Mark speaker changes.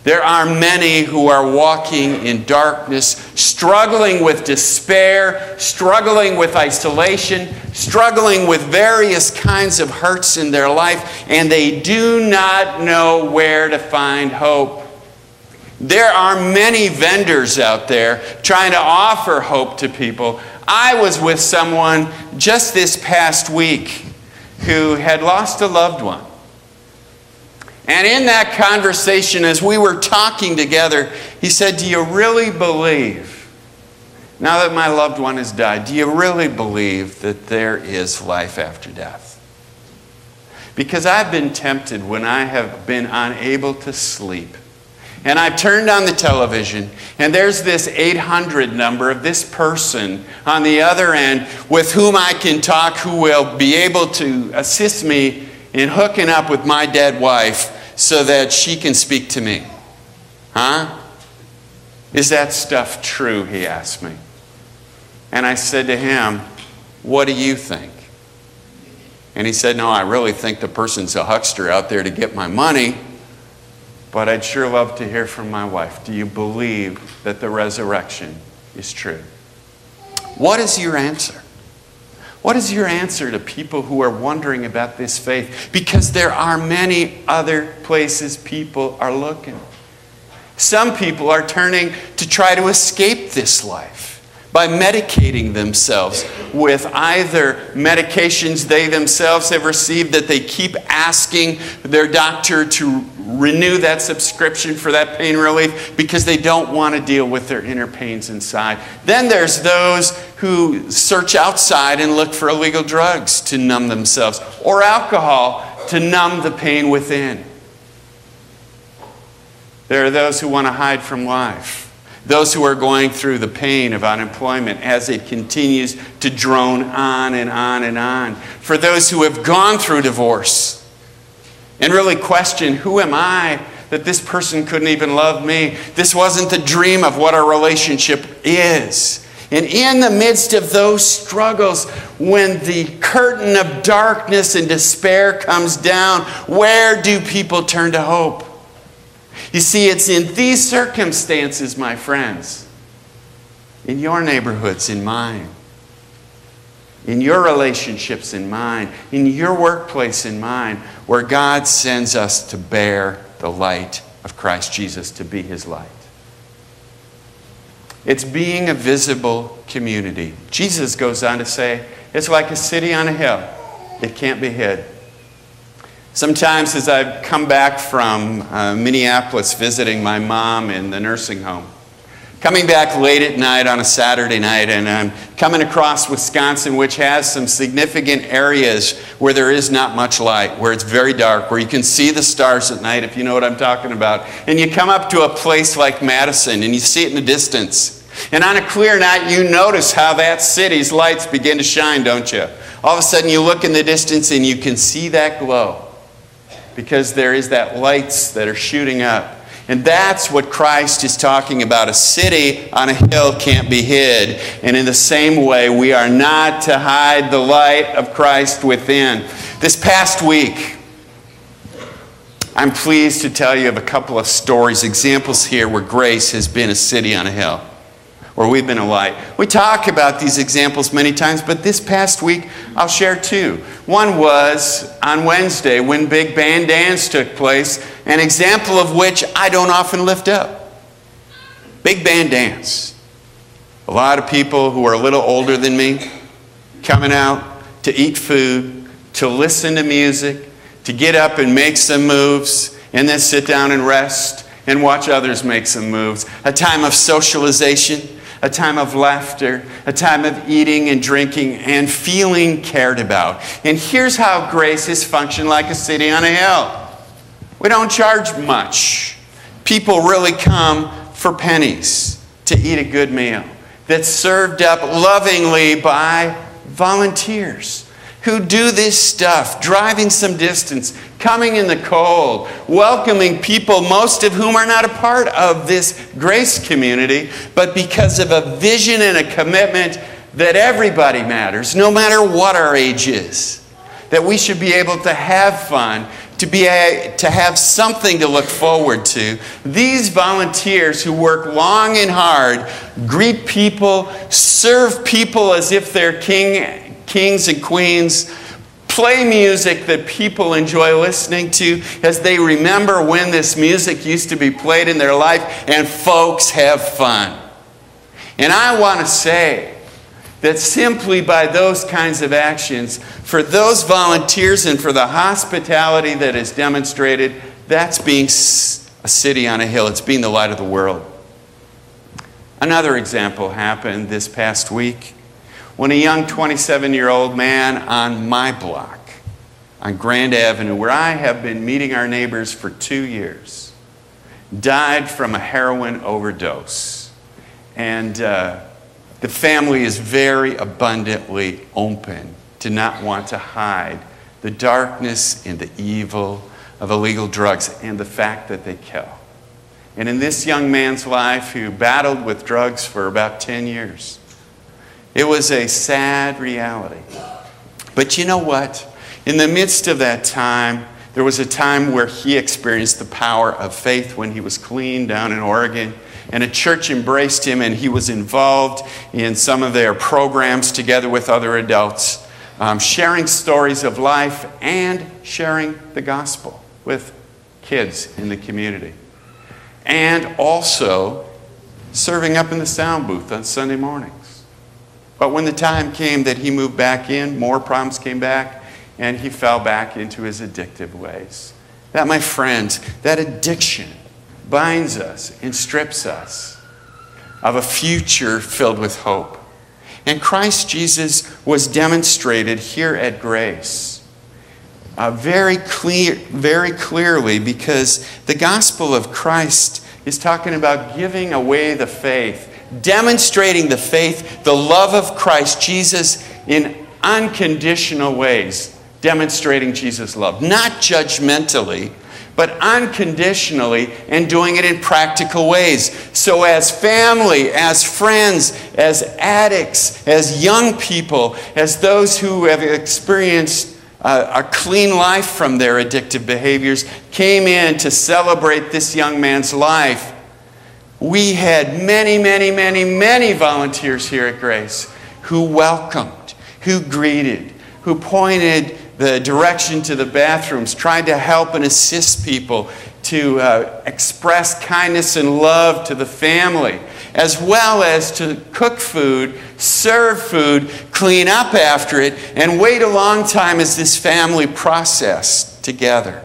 Speaker 1: There are many who are walking in darkness, struggling with despair, struggling with isolation, struggling with various kinds of hurts in their life, and they do not know where to find hope. There are many vendors out there trying to offer hope to people. I was with someone just this past week who had lost a loved one. And in that conversation, as we were talking together, he said, "Do you really believe, now that my loved one has died, do you really believe that there is life after death?" Because I've been tempted when I have been unable to sleep, and I've turned on the television, and there's this 800 number of this person on the other end with whom I can talk, who will be able to assist me in hooking up with my dead wife so that she can speak to me. Huh? Is that stuff true? He asked me. And I said to him, "What do you think?" And he said, "No, I really think the person's a huckster out there to get my money, but I'd sure love to hear from my wife. Do you believe that the resurrection is true?" What is your answer? What is your answer to people who are wondering about this faith? Because there are many other places people are looking. Some people are turning to try to escape this life by medicating themselves with either medications they themselves have received that they keep asking their doctor to renew that subscription for that pain relief because they don't want to deal with their inner pains inside. Then there's those who search outside and look for illegal drugs to numb themselves, or alcohol to numb the pain within. There are those who want to hide from life, those who are going through the pain of unemployment as it continues to drone on and on and on. For those who have gone through divorce and really question, who am I that this person couldn't even love me? This wasn't the dream of what our relationship is. And in the midst of those struggles, when the curtain of darkness and despair comes down, where do people turn to hope? You see, it's in these circumstances, my friends, in your neighborhoods, in mine, in your relationships, in mine, in your workplace, in mine, where God sends us to bear the light of Christ Jesus, to be His light. It's being a visible community. Jesus goes on to say, it's like a city on a hill. It can't be hid. Sometimes as I've come back from Minneapolis visiting my mom in the nursing home, coming back late at night on a Saturday night, and I'm coming across Wisconsin, which has some significant areas where there is not much light, where it's very dark, where you can see the stars at night, if you know what I'm talking about. And you come up to a place like Madison, and you see it in the distance. And on a clear night, you notice how that city's lights begin to shine, don't you? All of a sudden, you look in the distance, and you can see that glow, because there is that lights that are shooting up. And that's what Christ is talking about. A city on a hill can't be hid. And in the same way, we are not to hide the light of Christ within. This past week, I'm pleased to tell you of a couple of stories, examples here where grace has been a city on a hill, where we've been a light. We talk about these examples many times, but this past week, I'll share two. One was on Wednesday when Big Band Dance took place, an example of which I don't often lift up. Big Band Dance. A lot of people who are a little older than me coming out to eat food, to listen to music, to get up and make some moves, and then sit down and rest and watch others make some moves. A time of socialization, a time of laughter, a time of eating and drinking and feeling cared about. And here's how grace has functioned like a city on a hill. We don't charge much. People really come for pennies to eat a good meal that's served up lovingly by volunteers who do this stuff, driving some distance, coming in the cold, welcoming people, most of whom are not a part of this grace community, but because of a vision and a commitment that everybody matters, no matter what our age is. That we should be able to have fun, to have something to look forward to. These volunteers who work long and hard, greet people, serve people as if they're kings and queens, play music that people enjoy listening to as they remember when this music used to be played in their life, and folks have fun. And I want to say that simply by those kinds of actions, for those volunteers and for the hospitality that is demonstrated, that's being a city on a hill. It's being the light of the world. Another example happened this past week when a young 27-year-old man on my block, on Grand Avenue, where I have been meeting our neighbors for 2 years, died from a heroin overdose. And the family is very abundantly open to not want to hide the darkness and the evil of illegal drugs and the fact that they kill. And in this young man's life, who battled with drugs for about 10 years, it was a sad reality. But you know what? In the midst of that time, there was a time where he experienced the power of faith when he was clean down in Oregon. And a church embraced him, and he was involved in some of their programs together with other adults, sharing stories of life and sharing the gospel with kids in the community. And also serving up in the sound booth on Sunday mornings. But when the time came that he moved back in, more problems came back, and he fell back into his addictive ways. That, my friends, that addiction binds us and strips us of a future filled with hope. And Christ Jesus was demonstrated here at Grace very clearly, because the gospel of Christ is talking about giving away the faith, demonstrating the faith, the love of Christ Jesus in unconditional ways, demonstrating Jesus' love, not judgmentally, but unconditionally, and doing it in practical ways. So as family, as friends, as addicts, as young people, as those who have experienced a clean life from their addictive behaviors, came in to celebrate this young man's life, we had many volunteers here at Grace who welcomed, who greeted, who pointed the direction to the bathrooms, tried to help and assist people to express kindness and love to the family, as well as to cook food, serve food, clean up after it, and wait a long time as this family processed together.